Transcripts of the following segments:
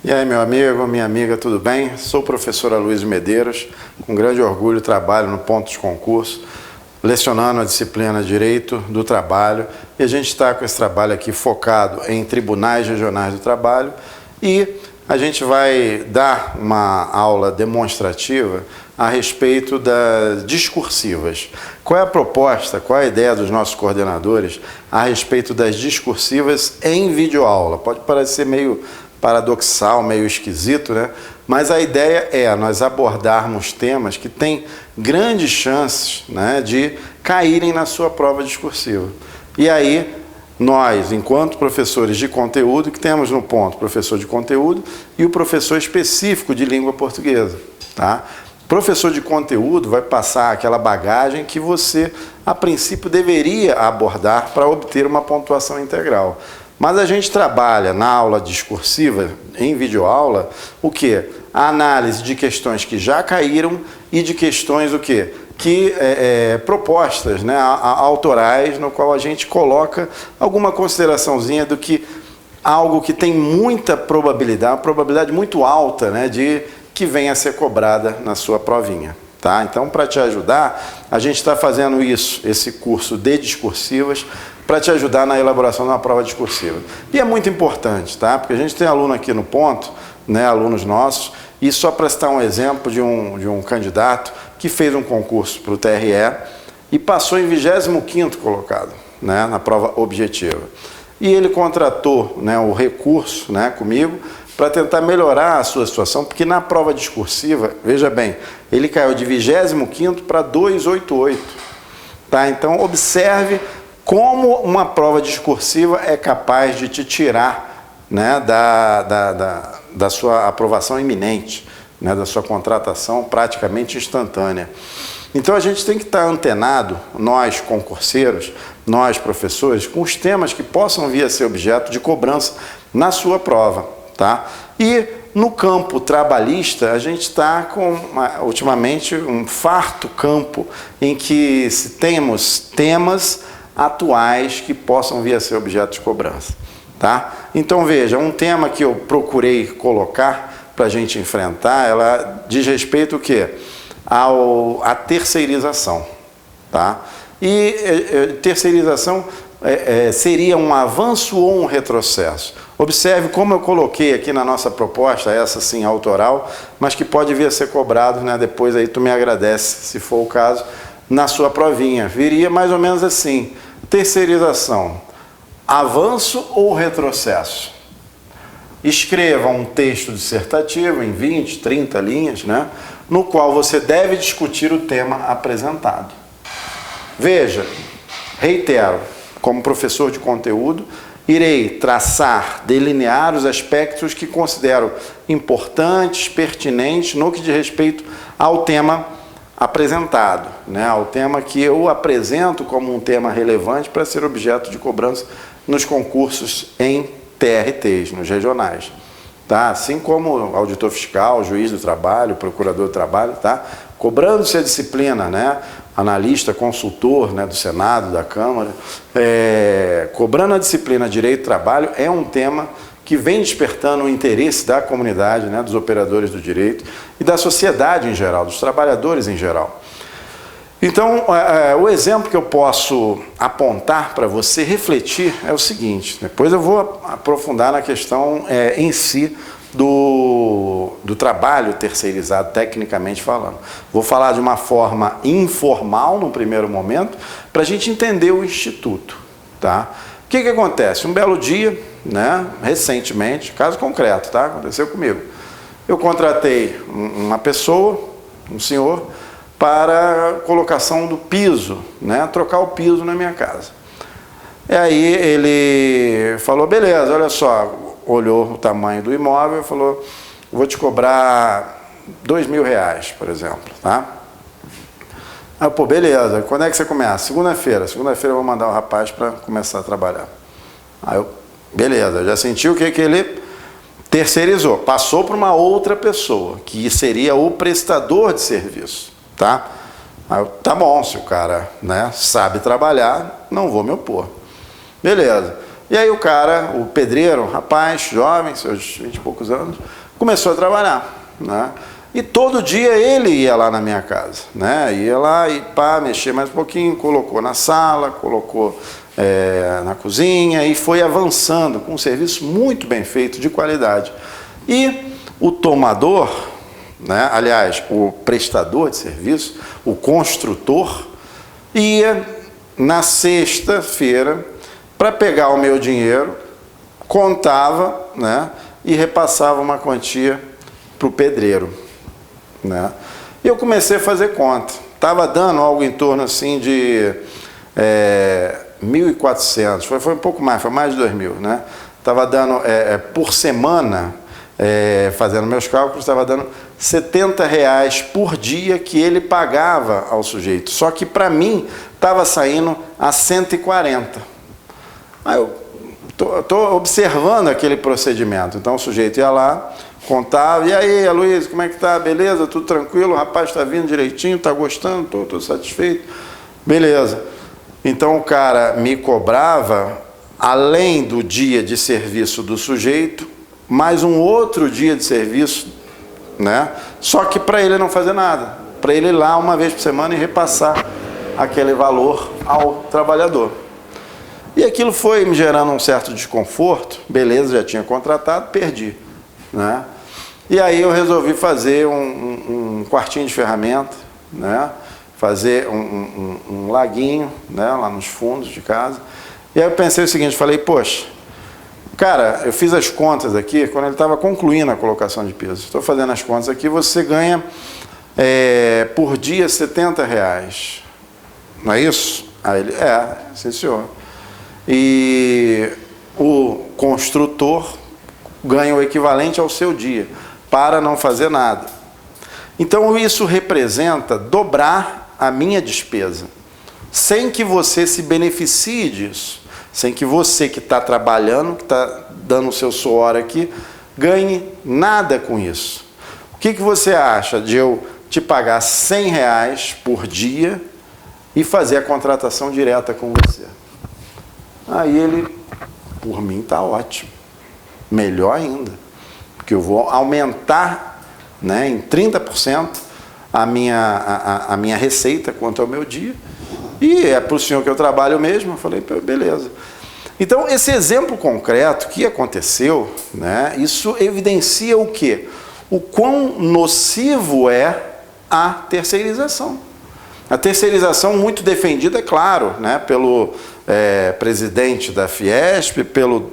E aí, meu amigo, minha amiga, tudo bem? Sou o professor Aloysio Medeiros, com grande orgulho trabalho no Ponto de Concurso, lecionando a disciplina Direito do Trabalho, e a gente está com esse trabalho aqui focado em tribunais regionais do trabalho, e a gente vai dar uma aula demonstrativa a respeito das discursivas. Qual é a proposta, qual é a ideia dos nossos coordenadores a respeito das discursivas em videoaula? Pode parecer meio paradoxal, meio esquisito, né? Mas a ideia é nós abordarmos temas que têm grandes chances, né, de caírem na sua prova discursiva. E aí, nós, enquanto professores de conteúdo, que temos no ponto professor de conteúdo e o professor específico de língua portuguesa, tá? Professor de conteúdo vai passar aquela bagagem que você, a princípio, deveria abordar para obter uma pontuação integral. Mas a gente trabalha na aula discursiva, em videoaula, o quê? A análise de questões que já caíram e de questões o quê? Propostas, né, autorais, no qual a gente coloca alguma consideraçãozinha do que algo que tem muita probabilidade, uma probabilidade muito alta, né, de que venha a ser cobrada na sua provinha. Tá? Então, para te ajudar, a gente está fazendo esse curso de discursivas, para te ajudar na elaboração de uma prova discursiva. E é muito importante, tá? Porque a gente tem aluno aqui no ponto, né, alunos nossos, e só para citar um exemplo de um candidato que fez um concurso para o TRE e passou em 25º colocado, né, na prova objetiva. E ele contratou, né, o recurso, né, comigo para tentar melhorar a sua situação, porque na prova discursiva, veja bem, ele caiu de 25º para 288. Tá? Então, observe como uma prova discursiva é capaz de te tirar, né, da sua aprovação iminente, né, da sua contratação praticamente instantânea. Então a gente tem que estar antenado, nós concurseiros, nós professores, com os temas que possam vir a ser objeto de cobrança na sua prova. Tá? E no campo trabalhista, a gente está com, ultimamente, um farto campo em que temos temas atuais que possam vir a ser objeto de cobrança. Tá? Então, veja, um tema que eu procurei colocar para a gente enfrentar, ela diz respeito o quê? À terceirização. Tá? E terceirização seria um avanço ou um retrocesso? Observe como eu coloquei aqui na nossa proposta, essa sim autoral, mas que pode vir a ser cobrado, né? Depois aí tu me agradece, se for o caso, na sua provinha. Viria mais ou menos assim: terceirização, avanço ou retrocesso? Escreva um texto dissertativo em 20, 30 linhas, né? No qual você deve discutir o tema apresentado. Veja, reitero, como professor de conteúdo, irei traçar, delinear os aspectos que considero importantes, pertinentes, no que diz respeito ao tema apresentado, né? Ao tema que eu apresento como um tema relevante para ser objeto de cobrança nos concursos em TRTs, nos regionais. Tá? Assim como auditor fiscal, juiz do trabalho, procurador do trabalho, tá? Cobrando-se a disciplina, né? Analista, consultor, né, do Senado, da Câmara, cobrando a disciplina Direito do Trabalho, é um tema que vem despertando o interesse da comunidade, né, dos operadores do direito e da sociedade em geral, dos trabalhadores em geral. Então, o exemplo que eu posso apontar para você refletir é o seguinte: depois eu vou aprofundar na questão em si do trabalho terceirizado, tecnicamente falando. Vou falar de uma forma informal no primeiro momento, para a gente entender o Instituto. Tá? O que acontece? Um belo dia, né, recentemente, caso concreto, tá? Aconteceu comigo. Eu contratei uma pessoa, um senhor, para colocação do piso, né, trocar o piso na minha casa. E aí ele falou, beleza, olha só, olhou o tamanho do imóvel e falou, vou te cobrar R$2.000, por exemplo, tá? Aí, pô, beleza, quando é que você começa? Segunda-feira. Segunda-feira eu vou mandar o rapaz para começar a trabalhar. Aí eu, beleza, já sentiu o que ele terceirizou, passou para uma outra pessoa, que seria o prestador de serviço, tá? Aí, tá bom, se o cara, né, sabe trabalhar, não vou me opor. Beleza. E aí o cara, o pedreiro, rapaz, jovem, seus 20 e poucos anos, começou a trabalhar, né? E todo dia ele ia lá na minha casa, né? Ia lá e pá, mexia mais um pouquinho, colocou na sala, colocou na cozinha e foi avançando com um serviço muito bem feito, de qualidade. E o tomador, né? Aliás, o prestador de serviço, o construtor, ia na sexta-feira para pegar o meu dinheiro, contava, né? E repassava uma quantia para o pedreiro, né? E eu comecei a fazer conta. Estava dando algo em torno assim de 1.400, foi um pouco mais, foi mais de 2.000, né? Estava dando por semana, fazendo meus cálculos, estava dando R$70 por dia que ele pagava ao sujeito. Só que para mim estava saindo a 140. Aí eu estou observando aquele procedimento. Então o sujeito ia lá, contava, e aí, Aloysio, como é que tá? Beleza? Tudo tranquilo? O rapaz está vindo direitinho, está gostando? Estou satisfeito? Beleza. Então o cara me cobrava, além do dia de serviço do sujeito, mais um outro dia de serviço, né? Só que para ele não fazer nada, para ele ir lá uma vez por semana e repassar aquele valor ao trabalhador. E aquilo foi me gerando um certo desconforto. Beleza, já tinha contratado, perdi, né? E aí eu resolvi fazer um quartinho de ferramenta, né? Fazer um laguinho, né? Lá nos fundos de casa. E aí eu pensei o seguinte, falei, poxa, cara, eu fiz as contas aqui, quando ele estava concluindo a colocação de piso. Estou fazendo as contas aqui, você ganha por dia R$70. Não é isso? Aí ele, sim senhor. E o construtor ganha o equivalente ao seu dia, para não fazer nada. Então isso representa dobrar a minha despesa, sem que você se beneficie disso, sem que você que está trabalhando, que está dando o seu suor aqui, ganhe nada com isso. O que você acha de eu te pagar R$100 por dia e fazer a contratação direta com você? Aí ele, por mim está ótimo, melhor ainda, porque eu vou aumentar, né, em 30% a minha receita quanto ao meu dia, e é para o senhor que eu trabalho mesmo. Eu falei, beleza. Então, esse exemplo concreto que aconteceu, né, isso evidencia o quê? O quão nocivo é a terceirização. A terceirização muito defendida, é claro, né, pelo presidente da Fiesp, pelo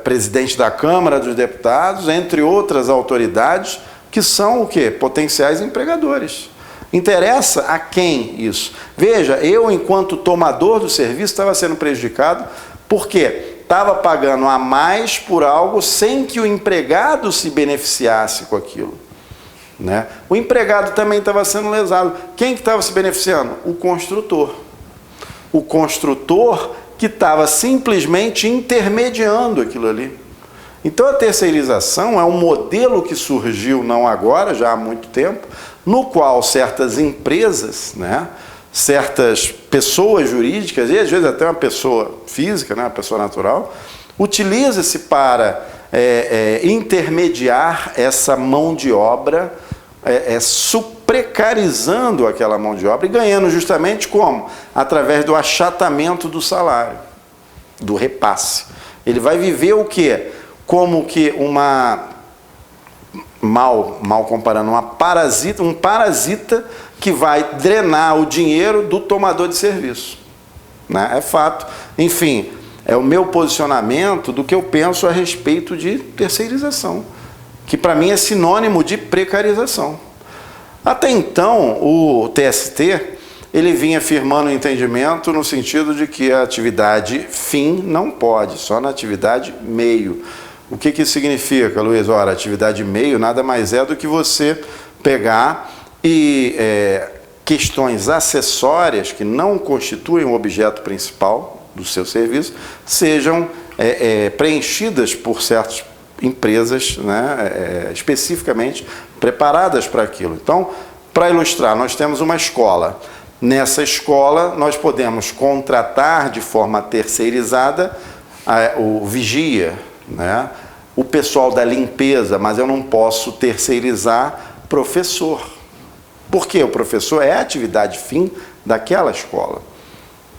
presidente da Câmara dos Deputados, entre outras autoridades, que são o quê? Potenciais empregadores. Interessa a quem isso? Veja, eu, enquanto tomador do serviço, estava sendo prejudicado porque estava pagando a mais por algo sem que o empregado se beneficiasse com aquilo, né? O empregado também estava sendo lesado. Quem que estava se beneficiando? O construtor. O construtor que estava simplesmente intermediando aquilo ali. Então a terceirização é um modelo que surgiu não agora, já há muito tempo, no qual certas empresas, né, certas pessoas jurídicas, e às vezes até uma pessoa física, né, uma pessoa natural, utiliza-se para intermediar essa mão de obra, precarizando aquela mão de obra e ganhando justamente como? Através do achatamento do salário, do repasse. Ele vai viver o quê? Como que mal comparando, um parasita que vai drenar o dinheiro do tomador de serviço, né? É fato. Enfim, é o meu posicionamento do que eu penso a respeito de terceirização, que para mim é sinônimo de precarização. Até então, o TST, ele vinha firmando o entendimento no sentido de que a atividade fim não pode, só na atividade meio. O que isso significa, Luiz? Ora, atividade meio nada mais é do que você pegar e questões acessórias que não constituem o objeto principal do seu serviço sejam preenchidas por certos empresas, né, especificamente preparadas para aquilo. Então, para ilustrar, nós temos uma escola. Nessa escola, nós podemos contratar de forma terceirizada o vigia, né, o pessoal da limpeza, mas eu não posso terceirizar professor. Porque o professor é a atividade fim daquela escola,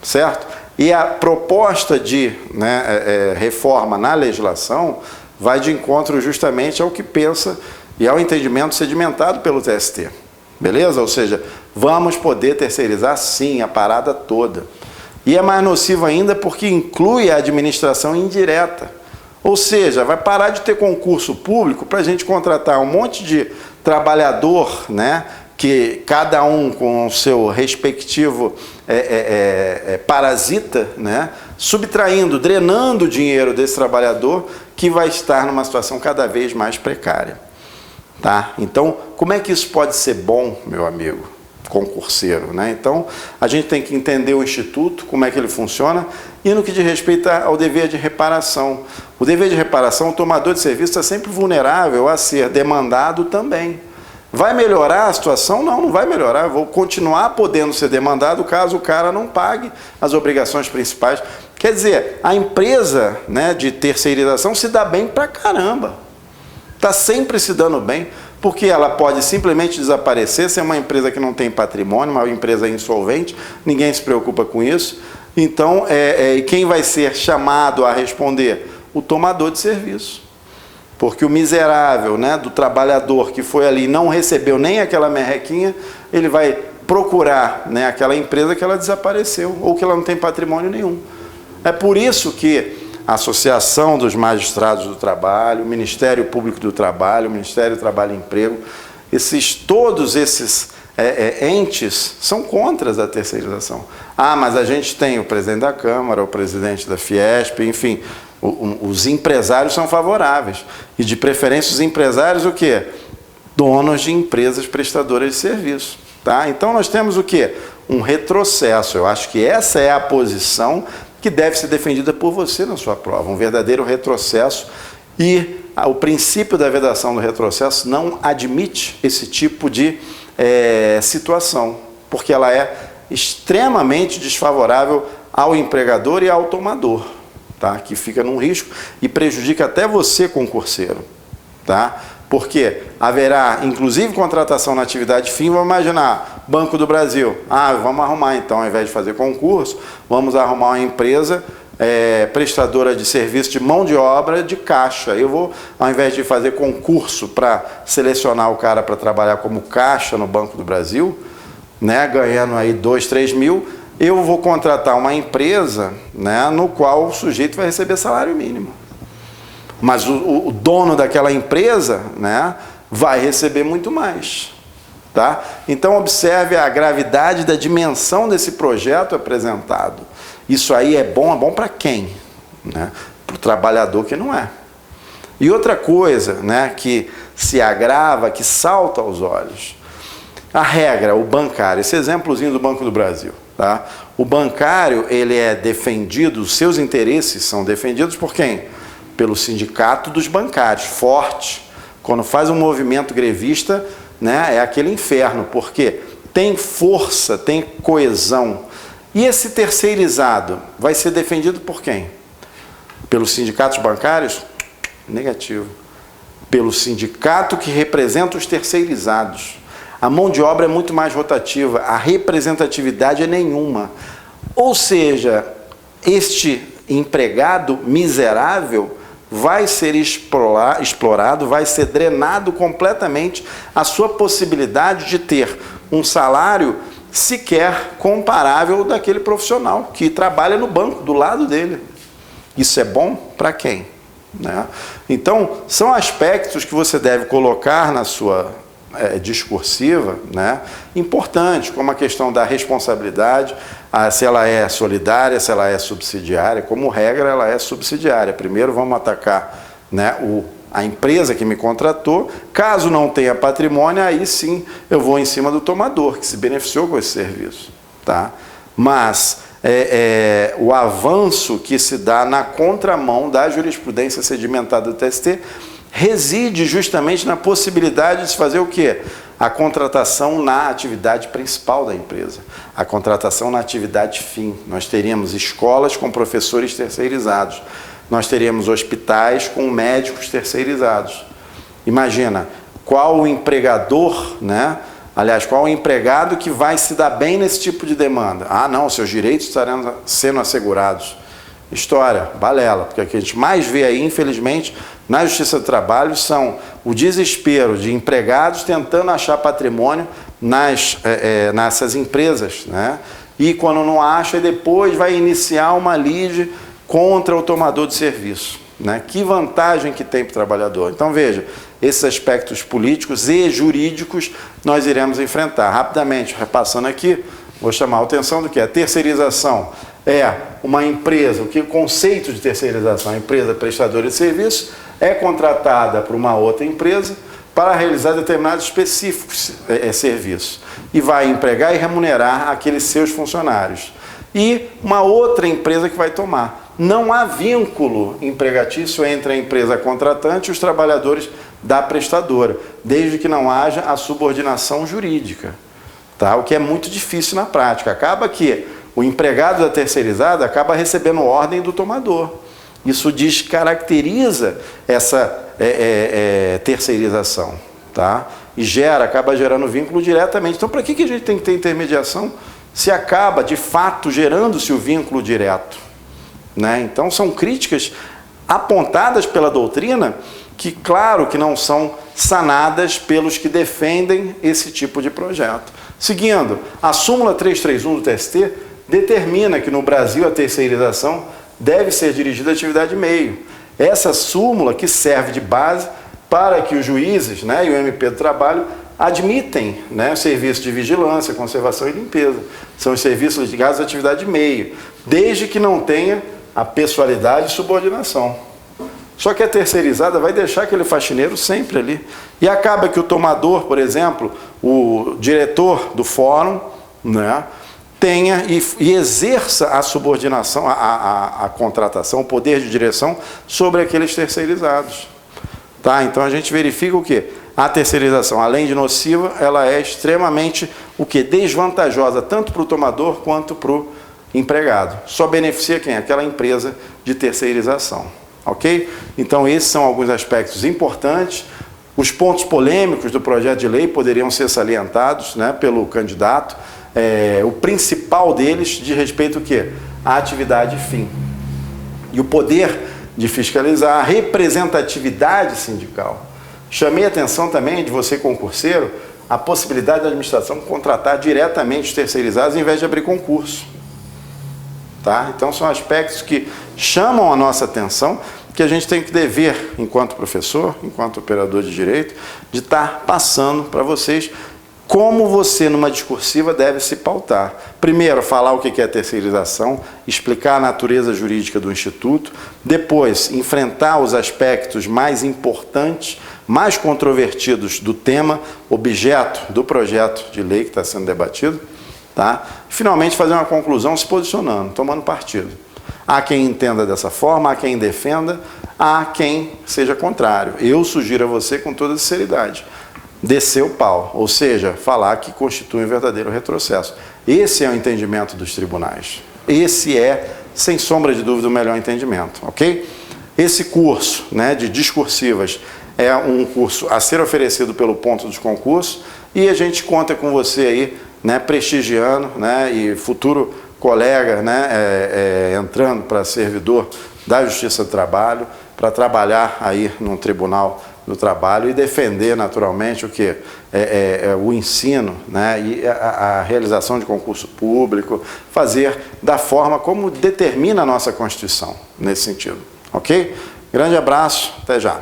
certo? E a proposta de, né, reforma na legislação vai de encontro justamente ao que pensa e ao entendimento sedimentado pelo TST. Beleza? Ou seja, vamos poder terceirizar sim a parada toda. E é mais nocivo ainda porque inclui a administração indireta. Ou seja, vai parar de ter concurso público para a gente contratar um monte de trabalhador, né, que cada um com o seu respectivo parasita, né, subtraindo, drenando o dinheiro desse trabalhador que vai estar numa situação cada vez mais precária. Tá? Então, como é que isso pode ser bom, meu amigo concurseiro, né? Então, a gente tem que entender o Instituto, como é que ele funciona, e no que diz respeito ao dever de reparação. O dever de reparação, o tomador de serviço está sempre vulnerável a ser demandado também. Vai melhorar a situação? Não, não vai melhorar. Eu vou continuar podendo ser demandado caso o cara não pague as obrigações principais. Quer dizer, a empresa, né, de terceirização se dá bem pra caramba. Está sempre se dando bem, porque ela pode simplesmente desaparecer, ser uma empresa que não tem patrimônio, uma empresa insolvente, ninguém se preocupa com isso. Então, quem vai ser chamado a responder? O tomador de serviço. Porque o miserável, né, do trabalhador que foi ali e não recebeu nem aquela merrequinha, ele vai procurar, né, aquela empresa que ela desapareceu, ou que ela não tem patrimônio nenhum. É por isso que a Associação dos Magistrados do Trabalho, o Ministério Público do Trabalho, o Ministério do Trabalho e Emprego, todos esses entes são contra a terceirização. Ah, mas a gente tem o presidente da Câmara, o presidente da Fiesp, enfim, os empresários são favoráveis. E de preferência os empresários o quê? Donos de empresas prestadoras de serviço. Tá? Então nós temos o quê? Um retrocesso. Eu acho que essa é a posição que deve ser defendida por você na sua prova, um verdadeiro retrocesso, e o princípio da vedação do retrocesso não admite esse tipo de situação, porque ela é extremamente desfavorável ao empregador e ao tomador, tá? Que fica num risco e prejudica até você, concurseiro, tá? Porque haverá, inclusive, contratação na atividade fim. Vamos imaginar, Banco do Brasil. Ah, vamos arrumar então, ao invés de fazer concurso, vamos arrumar uma empresa prestadora de serviço de mão de obra de caixa. Eu vou, ao invés de fazer concurso para selecionar o cara para trabalhar como caixa no Banco do Brasil, né, ganhando aí 2, 3 mil, eu vou contratar uma empresa, né, no qual o sujeito vai receber salário mínimo. Mas o dono daquela empresa, né, vai receber muito mais. Tá? Então, observe a gravidade da dimensão desse projeto apresentado. Isso aí é bom para quem? Né? Para o trabalhador que não é. E outra coisa, né, que se agrava, que salta aos olhos. A regra, o bancário, esse exemplozinho do Banco do Brasil. Tá? O bancário, ele é defendido, os seus interesses são defendidos por quem? Pelo sindicato dos bancários, forte. Quando faz um movimento grevista, né, é aquele inferno, porque tem força, tem coesão. E esse terceirizado vai ser defendido por quem? Pelos sindicatos bancários? Negativo. Pelo sindicato que representa os terceirizados. A mão de obra é muito mais rotativa, a representatividade é nenhuma. Ou seja, este empregado miserável vai ser explorado, vai ser drenado completamente a sua possibilidade de ter um salário sequer comparável daquele profissional que trabalha no banco, do lado dele. Isso é bom para quem? Né? Então, são aspectos que você deve colocar na sua discursiva, né, importantes, como a questão da responsabilidade, se ela é solidária, se ela é subsidiária. Como regra, ela é subsidiária. Primeiro vamos atacar, né, a empresa que me contratou. Caso não tenha patrimônio, aí sim eu vou em cima do tomador, que se beneficiou com esse serviço. Tá? Mas o avanço que se dá na contramão da jurisprudência sedimentada do TST reside justamente na possibilidade de se fazer o quê? A contratação na atividade principal da empresa, a contratação na atividade fim. Nós teríamos escolas com professores terceirizados, nós teríamos hospitais com médicos terceirizados. Imagina, qual o empregador, né? Aliás, qual o empregado que vai se dar bem nesse tipo de demanda? Ah, não, seus direitos estarão sendo assegurados. História, balela, porque o que a gente mais vê aí, infelizmente, na Justiça do Trabalho são o desespero de empregados tentando achar patrimônio nessas empresas, né? E quando não acha, depois vai iniciar uma lide contra o tomador de serviço, né? Que vantagem que tem para o trabalhador. Então, veja, esses aspectos políticos e jurídicos nós iremos enfrentar. Rapidamente, repassando aqui, vou chamar a atenção do que é terceirização. É uma empresa, o conceito de terceirização, a empresa prestadora de serviço, é contratada por uma outra empresa para realizar determinados específicos serviços e vai empregar e remunerar aqueles seus funcionários. E uma outra empresa que vai tomar. Não há vínculo empregatício entre a empresa contratante e os trabalhadores da prestadora, desde que não haja a subordinação jurídica, tá? O que é muito difícil na prática. Acaba que o empregado da terceirizada acaba recebendo ordem do tomador. Isso descaracteriza essa terceirização, tá? E acaba gerando vínculo diretamente. Então, para que a gente tem que ter intermediação se acaba, de fato, gerando-se o vínculo direto, né? Então, são críticas apontadas pela doutrina que, claro, que não são sanadas pelos que defendem esse tipo de projeto. Seguindo, a súmula 331 do TST determina que no Brasil a terceirização deve ser dirigida à atividade meio. Essa súmula que serve de base para que os juízes, né, e o MP do Trabalho admitem, né, o serviço de vigilância, conservação e limpeza. São os serviços ligados à atividade meio, desde que não tenha a pessoalidade e subordinação. Só que a terceirizada vai deixar aquele faxineiro sempre ali. E acaba que o tomador, por exemplo, o diretor do fórum, né, tenha e exerça a subordinação, a contratação, o poder de direção sobre aqueles terceirizados. Tá? Então a gente verifica o quê? A terceirização, além de nociva, ela é extremamente o quê? Desvantajosa, tanto para o tomador quanto para o empregado. Só beneficia quem? Aquela empresa de terceirização. Ok? Então esses são alguns aspectos importantes. Os pontos polêmicos do projeto de lei poderiam ser salientados, né, pelo candidato. O principal deles diz respeito ao quê? À atividade fim. E o poder de fiscalizar, a representatividade sindical. Chamei a atenção também de você, concurseiro, a possibilidade da administração contratar diretamente os terceirizados em vez de abrir concurso. Tá? Então são aspectos que chamam a nossa atenção, que a gente tem que dever, enquanto professor, enquanto operador de direito, de estar passando para vocês como você, numa discursiva, deve se pautar. Primeiro, falar o que é terceirização, explicar a natureza jurídica do Instituto, depois, enfrentar os aspectos mais importantes, mais controvertidos do tema, objeto do projeto de lei que está sendo debatido, tá? Finalmente, fazer uma conclusão se posicionando, tomando partido. Há quem entenda dessa forma, há quem defenda, há quem seja contrário. Eu sugiro a você, com toda sinceridade, descer o pau, ou seja, falar que constitui um verdadeiro retrocesso. Esse é o entendimento dos tribunais. Esse é, sem sombra de dúvida, o melhor entendimento, ok? Esse curso, né, de discursivas é um curso a ser oferecido pelo Ponto dos Concursos e a gente conta com você aí, né, prestigiando, né, e futuro colega, né, entrando para servidor da Justiça do Trabalho, para trabalhar aí num tribunal do trabalho e defender naturalmente o que o ensino, né, e a realização de concurso público, fazer da forma como determina a nossa Constituição nesse sentido, ok? Grande abraço, até já.